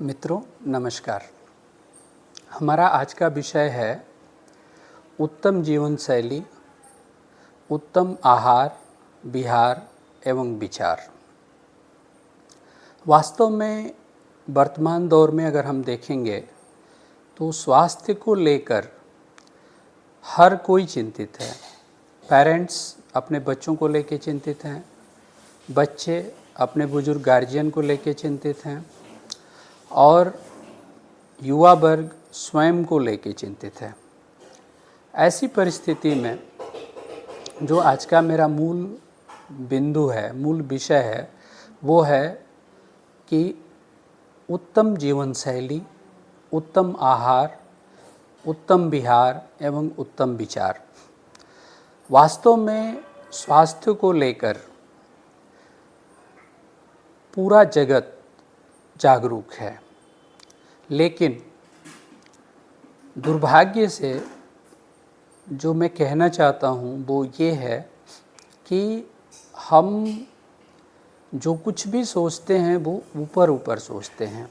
मित्रों नमस्कार। हमारा आज का विषय है उत्तम जीवन शैली, उत्तम आहार, विहार एवं विचार। वास्तव में वर्तमान दौर में अगर हम देखेंगे तो स्वास्थ्य को लेकर हर कोई चिंतित है। पेरेंट्स अपने बच्चों को लेकर चिंतित हैं, बच्चे अपने बुजुर्ग गार्जियन को लेकर चिंतित हैं और युवा वर्ग स्वयं को लेकर चिंतित है। ऐसी परिस्थिति में जो आज का मेरा मूल बिंदु है, मूल विषय है, वो है कि उत्तम जीवन शैली, उत्तम आहार, उत्तम विहार एवं उत्तम विचार। वास्तव में स्वास्थ्य को लेकर पूरा जगत जागरूक है, लेकिन दुर्भाग्य से जो मैं कहना चाहता हूँ वो ये है कि हम जो कुछ भी सोचते हैं वो ऊपर ऊपर सोचते हैं,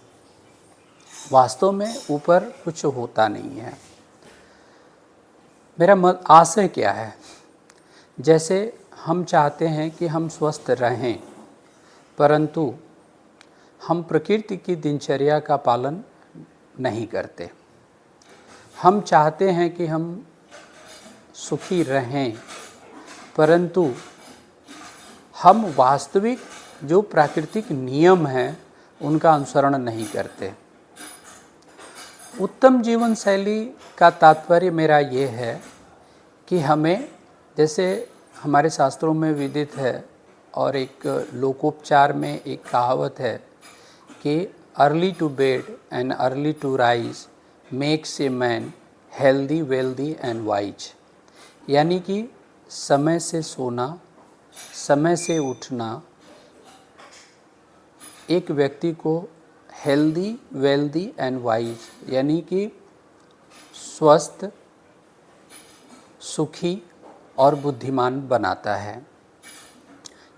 वास्तव में ऊपर कुछ होता नहीं है। मेरा आशय क्या है, जैसे हम चाहते हैं कि हम स्वस्थ रहें, परंतु हम प्रकृति की दिनचर्या का पालन नहीं करते। हम चाहते हैं कि हम सुखी रहें, परंतु हम वास्तविक जो प्राकृतिक नियम हैं उनका अनुसरण नहीं करते। उत्तम जीवन शैली का तात्पर्य मेरा ये है कि हमें, जैसे हमारे शास्त्रों में विदित है और एक लोकोपचार में एक कहावत है कि early to bed and early to rise makes a man healthy wealthy and wise. यानी कि समय से सोना, समय से उठना एक व्यक्ति को हेल्दी वेल्दी एंड वाइज यानी कि स्वस्थ, सुखी और बुद्धिमान बनाता है।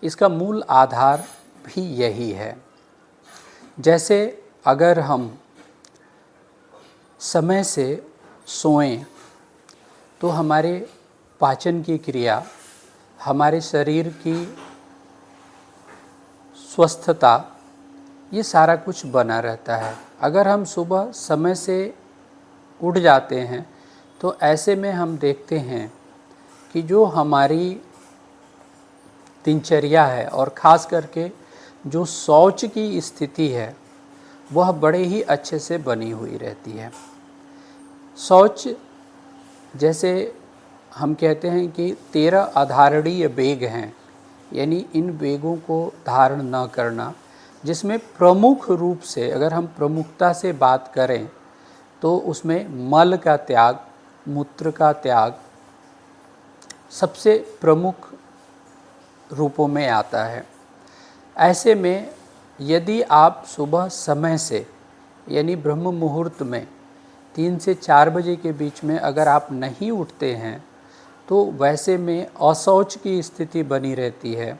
इसका मूल आधार भी यही है। जैसे अगर हम समय से सोएं तो हमारे पाचन की क्रिया, हमारे शरीर की स्वस्थता, ये सारा कुछ बना रहता है। अगर हम सुबह समय से उठ जाते हैं तो ऐसे में हम देखते हैं कि जो हमारी दिनचर्या है और ख़ास करके जो शौच की स्थिति है वह बड़े ही अच्छे से बनी हुई रहती है। शौच, जैसे हम कहते हैं कि 13 अधारणीय वेग हैं, यानी इन वेगों को धारण न करना, जिसमें प्रमुख रूप से अगर हम प्रमुखता से बात करें तो उसमें मल का त्याग, मूत्र का त्याग सबसे प्रमुख रूपों में आता है। ऐसे में यदि आप सुबह समय से यानी ब्रह्म मुहूर्त में 3 से 4 बजे के बीच में अगर आप नहीं उठते हैं तो वैसे में अशौच की स्थिति बनी रहती है।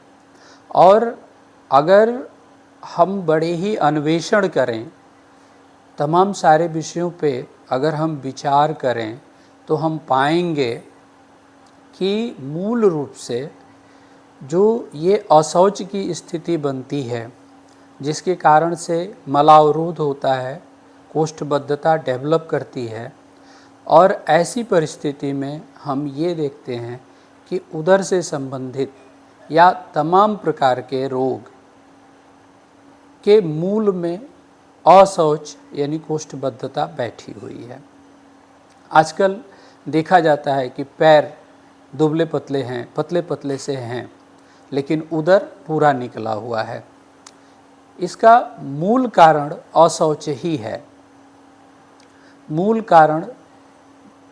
और अगर हम बड़े ही अन्वेषण करें, तमाम सारे विषयों पे अगर हम विचार करें तो हम पाएंगे कि मूल रूप से जो ये अशौच की स्थिति बनती है, जिसके कारण से मलावरोध होता है, कोष्ठबद्धता डेवलप करती है, और ऐसी परिस्थिति में हम ये देखते हैं कि उदर से संबंधित या तमाम प्रकार के रोग के मूल में अशौच यानी कोष्ठबद्धता बैठी हुई है। आजकल देखा जाता है कि पैर दुबले पतले हैं, पतले पतले से हैं, लेकिन उदर पूरा निकला हुआ है। इसका मूल कारण अशौच ही है। मूल कारण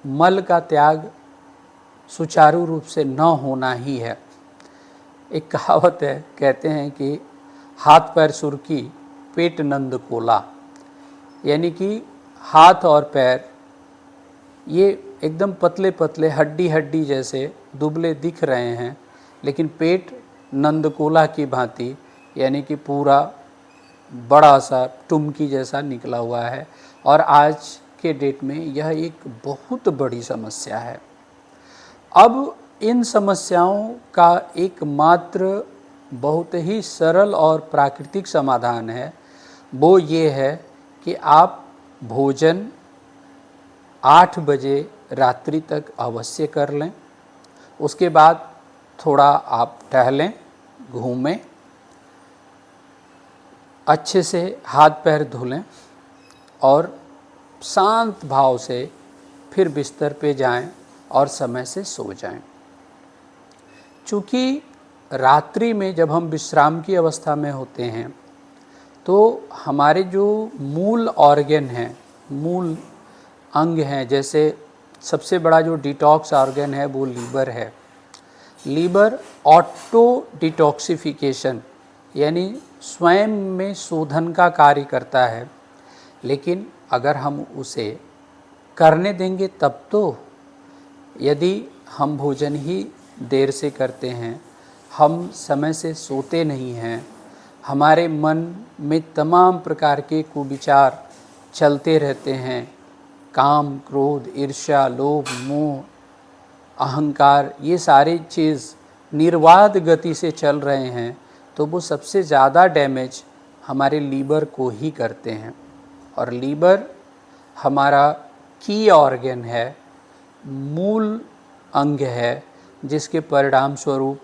मल का त्याग सुचारू रूप से न होना ही है। एक कहावत है, कहते हैं कि हाथ पैर सुर्खी, पेट नंद कोला, यानी कि हाथ और पैर ये एकदम पतले पतले हड्डी हड्डी जैसे दुबले दिख रहे हैं, लेकिन पेट नंदकोला की भांति यानी कि पूरा बड़ा सा टुमकी जैसा निकला हुआ है और आज के डेट में यह एक बहुत बड़ी समस्या है। अब इन समस्याओं का एकमात्र बहुत ही सरल और प्राकृतिक समाधान है, वो ये है कि आप भोजन 8 बजे रात्रि तक अवश्य कर लें। उसके बाद थोड़ा आप टहलें, घूमें, अच्छे से हाथ पैर धो लें और शांत भाव से फिर बिस्तर पे जाएं और समय से सो जाएं। चूँकि रात्रि में जब हम विश्राम की अवस्था में होते हैं तो हमारे जो मूल ऑर्गन हैं, मूल अंग हैं, जैसे सबसे बड़ा जो डिटॉक्स ऑर्गन है वो लीवर है। लीवर ऑटो डिटॉक्सिफिकेशन यानी स्वयं में शोधन का कार्य करता है, लेकिन अगर हम उसे करने देंगे तब तो। यदि हम भोजन ही देर से करते हैं, हम समय से सोते नहीं हैं, हमारे मन में तमाम प्रकार के कुविचार चलते रहते हैं, काम, क्रोध, ईर्ष्या, लोभ, मोह, अहंकार, ये सारी चीज़ निर्बाध गति से चल रहे हैं, तो वो सबसे ज़्यादा डैमेज हमारे लीवर को ही करते हैं। और लीवर हमारा की ऑर्गन है, मूल अंग है, जिसके परिणाम स्वरूप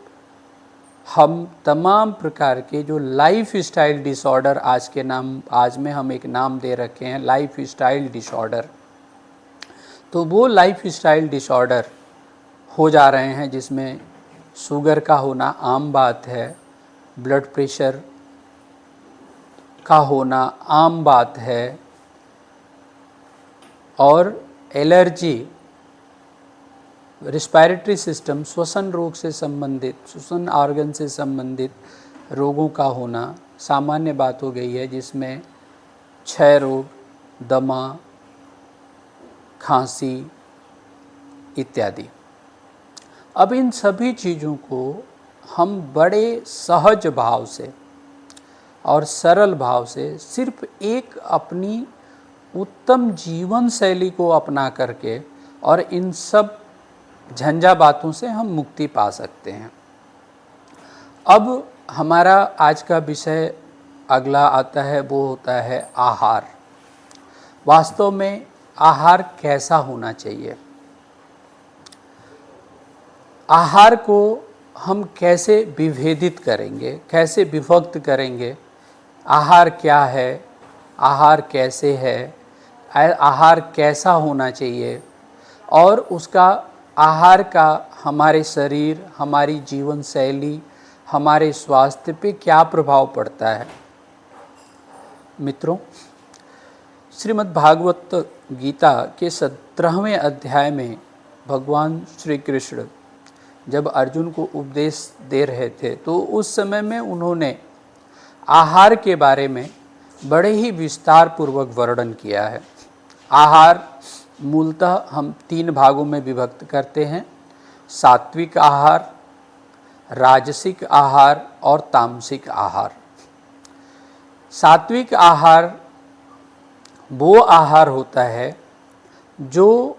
हम तमाम प्रकार के जो लाइफ स्टाइल डिसऑर्डर, आज में हम एक नाम दे रखे हैं लाइफ स्टाइल डिसऑर्डर, तो वो लाइफ स्टाइल डिसऑर्डर हो जा रहे हैं, जिसमें शुगर का होना आम बात है, ब्लड प्रेशर का होना आम बात है, और एलर्जी, रिस्पायरेटरी सिस्टम, श्वसन रोग से संबंधित, श्वसन ऑर्गन से संबंधित रोगों का होना सामान्य बात हो गई है, जिसमें क्षय रोग, दमा, खांसी इत्यादि। अब इन सभी चीज़ों को हम बड़े सहज भाव से और सरल भाव से सिर्फ एक अपनी उत्तम जीवन शैली को अपना करके और इन सब झंझा बातों से हम मुक्ति पा सकते हैं। अब हमारा आज का विषय अगला आता है, वो होता है आहार। वास्तव में आहार कैसा होना चाहिए, आहार को हम कैसे विभेदित करेंगे, कैसे विभक्त करेंगे, आहार क्या है, आहार कैसे है, आहार कैसा होना चाहिए, और उसका आहार का हमारे शरीर, हमारी जीवन शैली, हमारे स्वास्थ्य पे क्या प्रभाव पड़ता है। मित्रों, श्रीमद् भागवत गीता के 17वें अध्याय में भगवान श्री कृष्ण जब अर्जुन को उपदेश दे रहे थे तो उस समय में उन्होंने आहार के बारे में बड़े ही विस्तार पूर्वक वर्णन किया है। आहार मूलतः हम 3 भागों में विभक्त करते हैं, सात्विक आहार, राजसिक आहार और तामसिक आहार। सात्विक आहार वो आहार होता है जो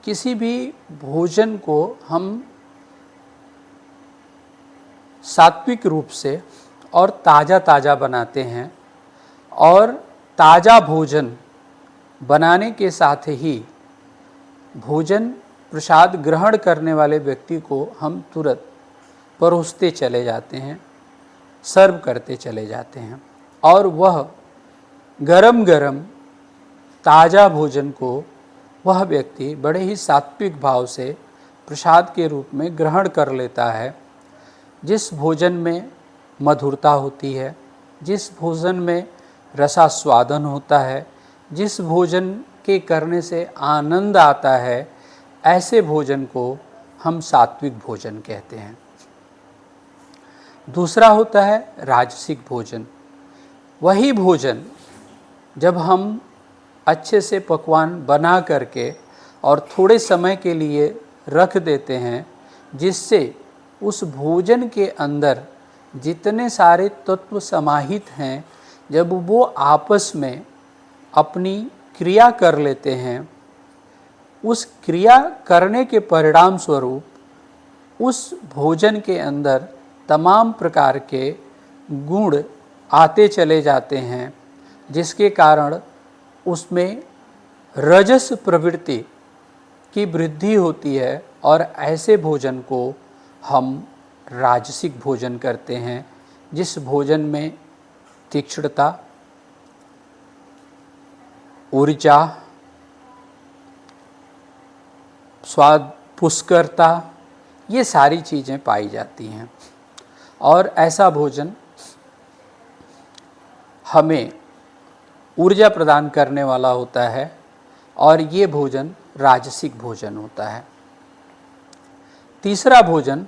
किसी भी भोजन को हम सात्विक रूप से और ताज़ा बनाते हैं, और ताज़ा भोजन बनाने के साथ ही भोजन प्रसाद ग्रहण करने वाले व्यक्ति को हम तुरंत परोसते चले जाते हैं, सर्व करते चले जाते हैं, और वह गरम गरम ताज़ा भोजन को वह व्यक्ति बड़े ही सात्विक भाव से प्रसाद के रूप में ग्रहण कर लेता है। जिस भोजन में मधुरता होती है, जिस भोजन में रसास्वादन होता है, जिस भोजन के करने से आनंद आता है, ऐसे भोजन को हम सात्विक भोजन कहते हैं। दूसरा होता है राजसिक भोजन। वही भोजन जब हम अच्छे से पकवान बना करके और थोड़े समय के लिए रख देते हैं, जिससे उस भोजन के अंदर जितने सारे तत्व समाहित हैं, जब वो आपस में अपनी क्रिया कर लेते हैं, उस क्रिया करने के परिणाम स्वरूप उस भोजन के अंदर तमाम प्रकार के गुण आते चले जाते हैं, जिसके कारण उसमें रजस प्रवृत्ति की वृद्धि होती है और ऐसे भोजन को हम राजसिक भोजन करते हैं, जिस भोजन में तीक्ष्णता, ऊर्जा, स्वाद, पुष्करता, ये सारी चीज़ें पाई जाती हैं। और ऐसा भोजन हमें ऊर्जा प्रदान करने वाला होता है और ये भोजन राजसिक भोजन होता है। तीसरा भोजन,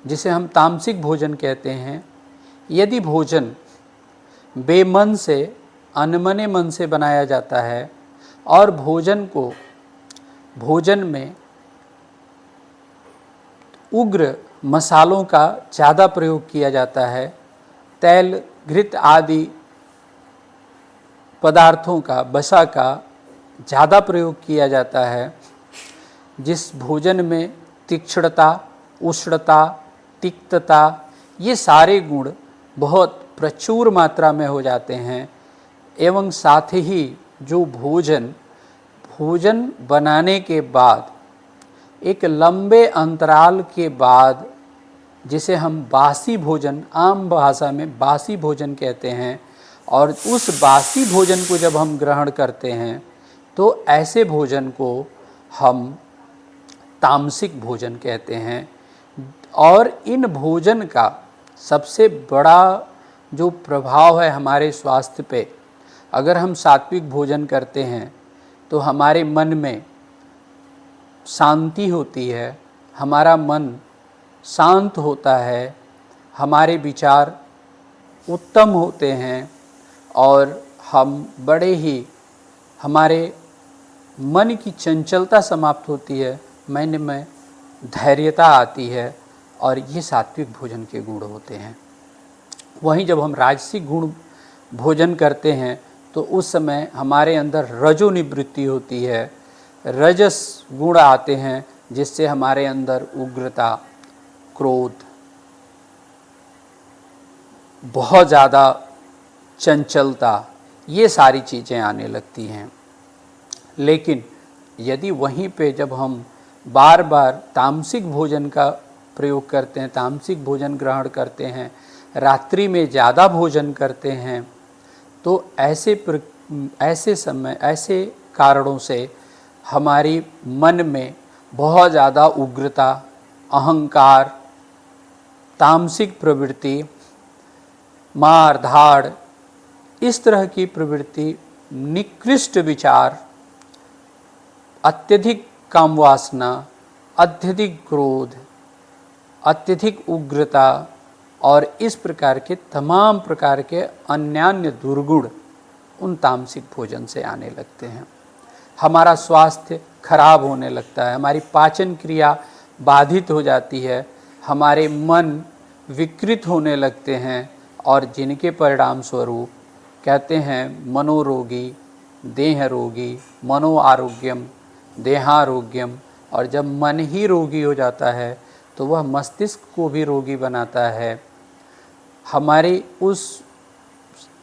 जिसे हम तामसिक भोजन कहते हैं, यदि भोजन बेमन से, अनमने मन से बनाया जाता है और भोजन में उग्र मसालों का ज़्यादा प्रयोग किया जाता है, तेल, घृत आदि पदार्थों का, वसा का ज़्यादा प्रयोग किया जाता है, जिस भोजन में तीक्ष्णता, उष्णता, तिक्तता, ये सारे गुण बहुत प्रचुर मात्रा में हो जाते हैं। एवं साथ ही जो भोजन बनाने के बाद एक लंबे अंतराल के बाद, जिसे हम बासी भोजन, आम भाषा में बासी भोजन कहते हैं, और उस बासी भोजन को जब हम ग्रहण करते हैं तो ऐसे भोजन को हम तामसिक भोजन कहते हैं। और इन भोजन का सबसे बड़ा जो प्रभाव है हमारे स्वास्थ्य पे, अगर हम सात्विक भोजन करते हैं तो हमारे मन में शांति होती है, हमारा मन शांत होता है, हमारे विचार उत्तम होते हैं और हम बड़े ही, हमारे मन की चंचलता समाप्त होती है, मन में धैर्यता आती है, और ये सात्विक भोजन के गुण होते हैं। वहीं जब हम राजसिक गुण भोजन करते हैं तो उस समय हमारे अंदर रजो निवृत्ति होती है, रजस गुण आते हैं, जिससे हमारे अंदर उग्रता, क्रोध, बहुत ज़्यादा चंचलता, ये सारी चीज़ें आने लगती हैं। लेकिन यदि वहीं पे जब हम बार बार तामसिक भोजन का प्रयोग करते हैं, तामसिक भोजन ग्रहण करते हैं, रात्रि में ज़्यादा भोजन करते हैं, तो ऐसे कारणों से हमारी मन में बहुत ज़्यादा उग्रता, अहंकार, तामसिक प्रवृत्ति, मार धाड़, इस तरह की प्रवृत्ति, निकृष्ट विचार, अत्यधिक काम वासना, अत्यधिक क्रोध, अत्यधिक उग्रता और इस प्रकार के तमाम प्रकार के अन्यान्य दुर्गुण उन तामसिक भोजन से आने लगते हैं। हमारा स्वास्थ्य खराब होने लगता है, हमारी पाचन क्रिया बाधित हो जाती है, हमारे मन विकृत होने लगते हैं, और जिनके परिणाम स्वरूप कहते हैं मनोरोगी, देह रोगी, मनो आरोग्यम, देहारोग्यम। और जब मन ही रोगी हो जाता है तो वह मस्तिष्क को भी रोगी बनाता है। हमारी उस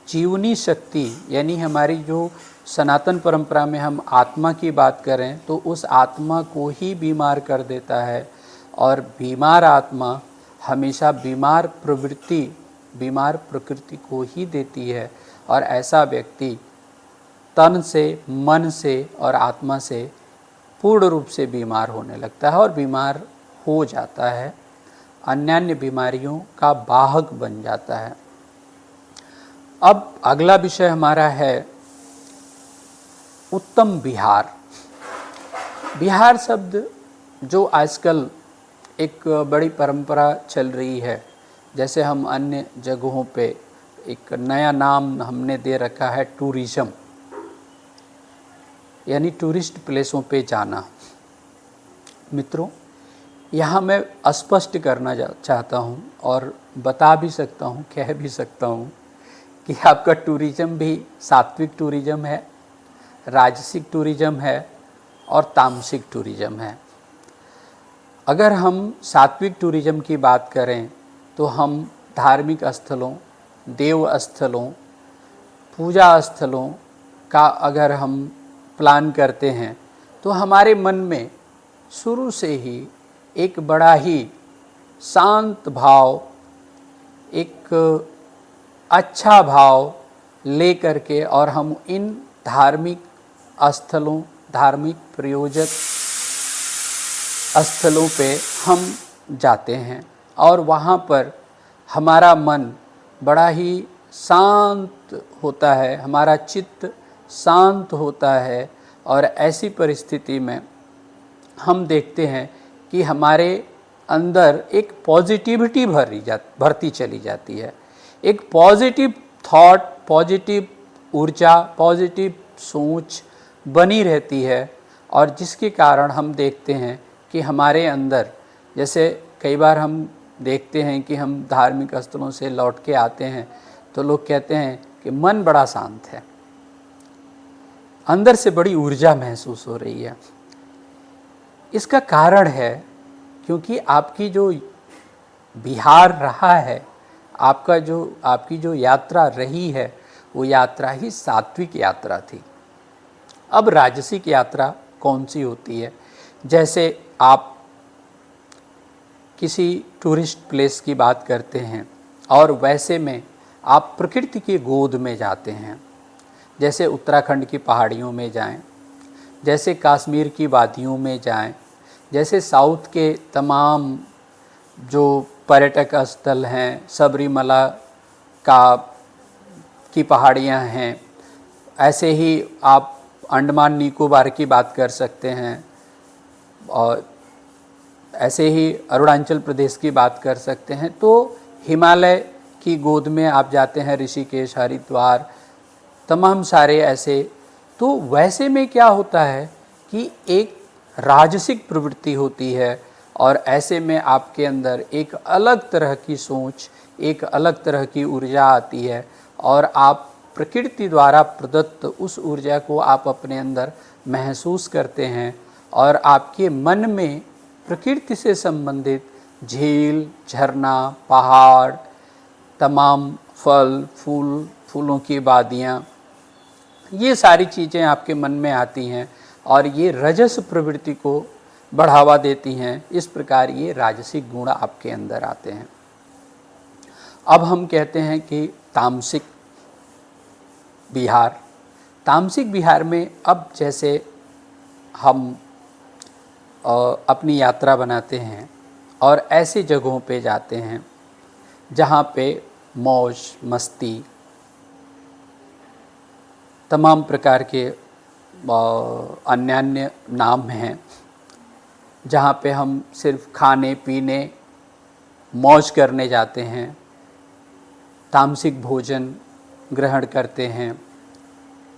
जीवनी शक्ति, यानी हमारी जो सनातन परंपरा में हम आत्मा की बात करें तो उस आत्मा को ही बीमार कर देता है, और बीमार आत्मा हमेशा बीमार प्रवृत्ति, बीमार प्रकृति को ही देती है, और ऐसा व्यक्ति तन से, मन से और आत्मा से पूर्ण रूप से बीमार होने लगता है और बीमार हो जाता है, अन्यान्य बीमारियों का वाहक बन जाता है। अब अगला विषय हमारा है उत्तम विहार। विहार शब्द जो आजकल एक बड़ी परंपरा चल रही है, जैसे हम अन्य जगहों पे एक नया नाम हमने दे रखा है टूरिज्म, यानी टूरिस्ट प्लेसों पे जाना। मित्रों, यहाँ मैं स्पष्ट करना चाहता हूँ और बता भी सकता हूँ, कह भी सकता हूँ कि आपका टूरिज्म भी सात्विक टूरिज्म है, राजसिक टूरिज्म है और तामसिक टूरिज्म है। अगर हम सात्विक टूरिज्म की बात करें तो हम धार्मिक स्थलों, देव स्थलों, पूजा स्थलों का अगर हम प्लान करते हैं तो हमारे मन में शुरू से ही एक बड़ा ही शांत भाव, एक अच्छा भाव ले करके और हम इन धार्मिक स्थलों, धार्मिक प्रयोजक स्थलों पे हम जाते हैं और वहाँ पर हमारा मन बड़ा ही शांत होता है, हमारा चित्त शांत होता है और ऐसी परिस्थिति में हम देखते हैं कि हमारे अंदर एक पॉजिटिविटी भरती चली जाती है, एक पॉजिटिव थॉट, पॉजिटिव ऊर्जा, पॉजिटिव सोच बनी रहती है और जिसके कारण हम देखते हैं कि हमारे अंदर, जैसे कई बार हम देखते हैं कि हम धार्मिक स्थलों से लौट के आते हैं तो लोग कहते हैं कि मन बड़ा शांत है, अंदर से बड़ी ऊर्जा महसूस हो रही है। इसका कारण है क्योंकि आपकी जो विहार रहा है, आपकी जो यात्रा रही है वो यात्रा ही सात्विक यात्रा थी। अब राजसिक यात्रा कौन सी होती है? जैसे आप किसी टूरिस्ट प्लेस की बात करते हैं और वैसे में आप प्रकृति की गोद में जाते हैं, जैसे उत्तराखंड की पहाड़ियों में जाएं, जैसे कश्मीर की वादियों में जाएं, जैसे साउथ के तमाम जो पर्यटक स्थल हैं, सबरीमला की पहाड़ियां हैं, ऐसे ही आप अंडमान निकोबार की बात कर सकते हैं और ऐसे ही अरुणाचल प्रदेश की बात कर सकते हैं। तो हिमालय की गोद में आप जाते हैं, ऋषिकेश, हरिद्वार, तमाम सारे ऐसे। तो वैसे में क्या होता है कि एक राजसिक प्रवृत्ति होती है और ऐसे में आपके अंदर एक अलग तरह की सोच, एक अलग तरह की ऊर्जा आती है और आप प्रकृति द्वारा प्रदत्त उस ऊर्जा को आप अपने अंदर महसूस करते हैं और आपके मन में प्रकृति से संबंधित झील, झरना, पहाड़, तमाम फल, फूलों की वादियाँ, ये सारी चीज़ें आपके मन में आती हैं और ये रजस प्रवृत्ति को बढ़ावा देती हैं। इस प्रकार ये राजसिक गुण आपके अंदर आते हैं। अब हम कहते हैं कि तामसिक विहार। तामसिक विहार में अब जैसे हम अपनी यात्रा बनाते हैं और ऐसे जगहों पे जाते हैं जहाँ पे मौज मस्ती, तमाम प्रकार के अन्य नाम हैं, जहाँ पे हम सिर्फ खाने पीने, मौज करने जाते हैं, तामसिक भोजन ग्रहण करते हैं,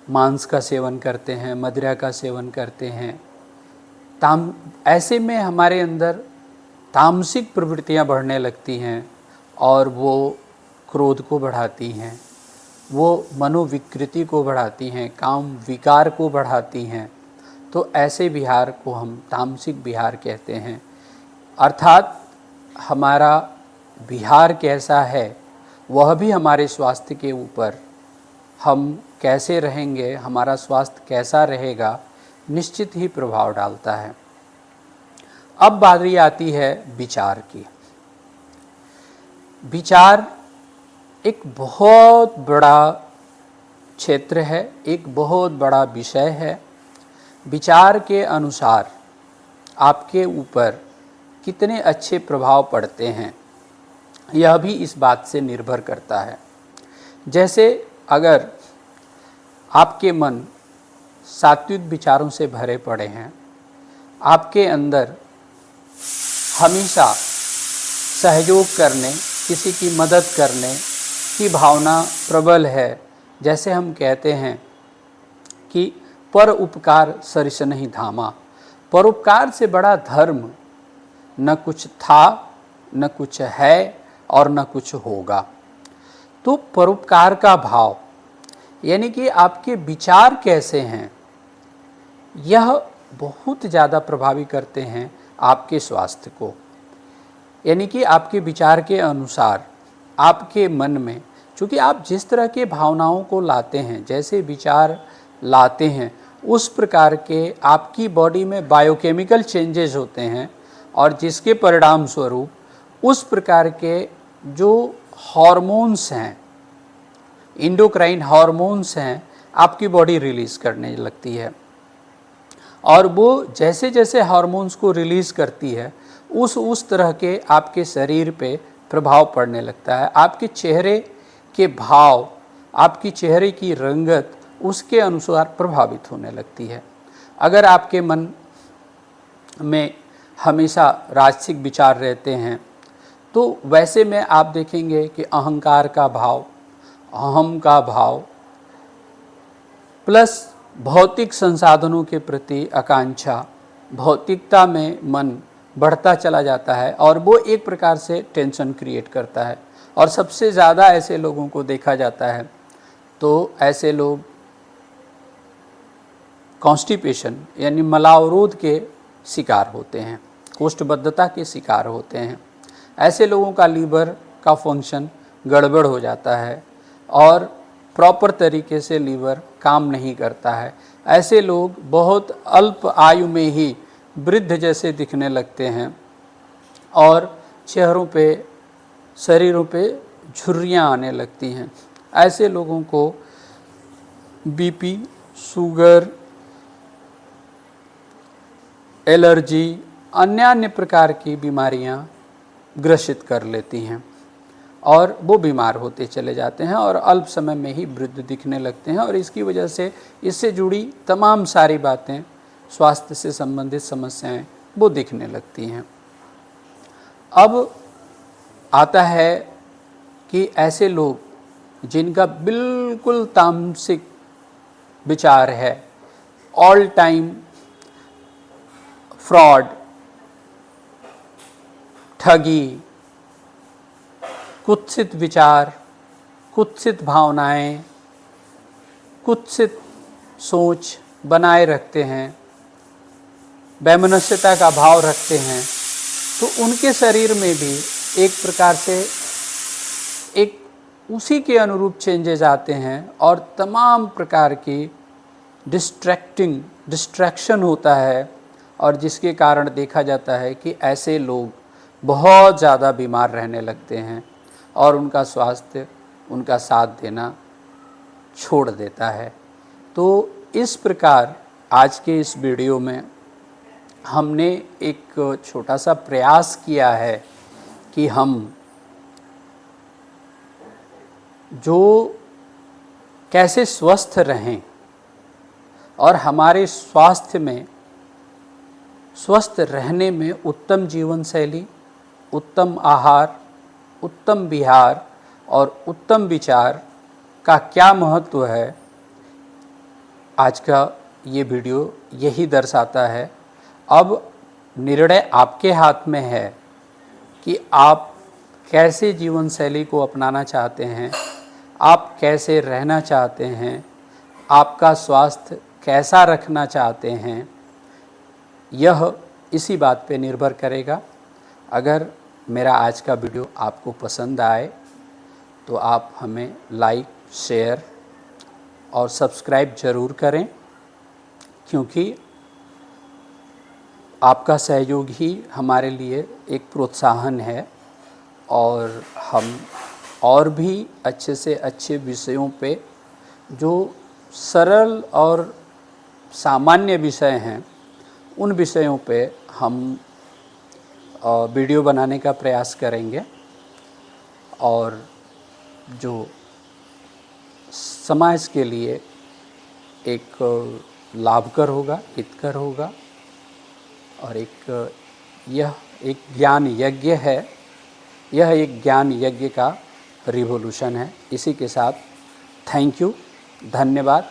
मांस का सेवन करते हैं, मदिरा का सेवन करते हैं। ऐसे में हमारे अंदर तामसिक प्रवृत्तियाँ बढ़ने लगती हैं और वो क्रोध को बढ़ाती हैं, वो मनोविकृति को बढ़ाती हैं, काम विकार को बढ़ाती हैं। तो ऐसे विहार को हम तामसिक विहार कहते हैं। अर्थात हमारा विहार कैसा है वह भी हमारे स्वास्थ्य के ऊपर, हम कैसे रहेंगे, हमारा स्वास्थ्य कैसा रहेगा, निश्चित ही प्रभाव डालता है। अब बारी आती है विचार की। विचार एक बहुत बड़ा क्षेत्र है, एक बहुत बड़ा विषय है। विचार के अनुसार आपके ऊपर कितने अच्छे प्रभाव पड़ते हैं यह भी इस बात से निर्भर करता है। जैसे अगर आपके मन सात्विक विचारों से भरे पड़े हैं, आपके अंदर हमेशा सहयोग करने, किसी की मदद करने की भावना प्रबल है, जैसे हम कहते हैं कि पर उपकार सरिस नहीं धामा, परोपकार से बड़ा धर्म न कुछ था, न कुछ है और न कुछ होगा। तो परोपकार का भाव, यानी कि आपके विचार कैसे हैं, यह बहुत ज़्यादा प्रभावित करते हैं आपके स्वास्थ्य को। यानी कि आपके विचार के अनुसार आपके मन में, चूँकि आप जिस तरह के भावनाओं को लाते हैं, जैसे विचार लाते हैं, उस प्रकार के आपकी बॉडी में बायोकेमिकल चेंजेस होते हैं, और जिसके परिणाम स्वरूप उस प्रकार के जो हार्मोन्स हैं, इंडोक्राइन हार्मोन्स हैं, आपकी बॉडी रिलीज़ करने लगती है। और वो जैसे जैसे हार्मोन्स को रिलीज़ करती है, उस तरह के आपके शरीर पे प्रभाव पड़ने लगता है। आपके चेहरे के भाव, आपकी चेहरे की रंगत उसके अनुसार प्रभावित होने लगती है। अगर आपके मन में हमेशा राजसिक विचार रहते हैं, तो वैसे में आप देखेंगे कि अहंकार का भाव, अहम का भाव, प्लस भौतिक संसाधनों के प्रति आकांक्षा, भौतिकता में मन बढ़ता चला जाता है, और वो एक प्रकार से टेंशन क्रिएट करता है। और सबसे ज़्यादा ऐसे लोगों को देखा जाता है, तो ऐसे लोग कॉन्स्टिपेशन यानी मलावरोध के शिकार होते हैं, कोष्ठबद्धता के शिकार होते हैं। ऐसे लोगों का लीवर का फंक्शन गड़बड़ हो जाता है और प्रॉपर तरीके से लीवर काम नहीं करता है। ऐसे लोग बहुत अल्प आयु में ही वृद्ध जैसे दिखने लगते हैं, और चेहरों पे, शरीरों पे झुर्रियाँ आने लगती हैं। ऐसे लोगों को बीपी, शुगर, एलर्जी, अन्य प्रकार की बीमारियां ग्रसित कर लेती हैं, और वो बीमार होते चले जाते हैं और अल्प समय में ही वृद्ध दिखने लगते हैं। और इसकी वजह से इससे जुड़ी तमाम सारी बातें, स्वास्थ्य से संबंधित समस्याएं वो दिखने लगती हैं। अब आता है कि ऐसे लोग जिनका बिल्कुल तामसिक विचार है, ऑल टाइम फ्रॉड, ठगी, कुत्सित विचार, कुत्सित भावनाएं, कुत्सित सोच बनाए रखते हैं, वैमनस्यता का भाव रखते हैं, तो उनके शरीर में भी एक प्रकार से एक उसी के अनुरूप चेंजेस आते हैं, और तमाम प्रकार की डिस्ट्रैक्शन होता है, और जिसके कारण देखा जाता है कि ऐसे लोग बहुत ज़्यादा बीमार रहने लगते हैं, और उनका स्वास्थ्य उनका साथ देना छोड़ देता है। तो इस प्रकार आज के इस वीडियो में हमने एक छोटा सा प्रयास किया है कि हम जो कैसे स्वस्थ रहें और हमारे स्वास्थ्य में, स्वस्थ रहने में उत्तम जीवन शैली, उत्तम आहार, उत्तम विहार और उत्तम विचार का क्या महत्व है, आज का ये वीडियो यही दर्शाता है। अब निर्णय आपके हाथ में है कि आप कैसे जीवन शैली को अपनाना चाहते हैं, आप कैसे रहना चाहते हैं, आपका स्वास्थ्य कैसा रखना चाहते हैं। यह इसी बात पे निर्भर करेगा। अगर मेरा आज का वीडियो आपको पसंद आए तो आप हमें लाइक, शेयर और सब्सक्राइब ज़रूर करें, क्योंकि आपका सहयोग ही हमारे लिए एक प्रोत्साहन है, और हम और भी अच्छे से अच्छे विषयों पे, जो सरल और सामान्य विषय हैं, उन विषयों पे हम वीडियो बनाने का प्रयास करेंगे, और जो समाज के लिए एक लाभकर होगा, हितकर होगा, और यह एक ज्ञान यज्ञ है, यह एक ज्ञान यज्ञ का रिवोल्यूशन है। इसी के साथ थैंक यू, धन्यवाद।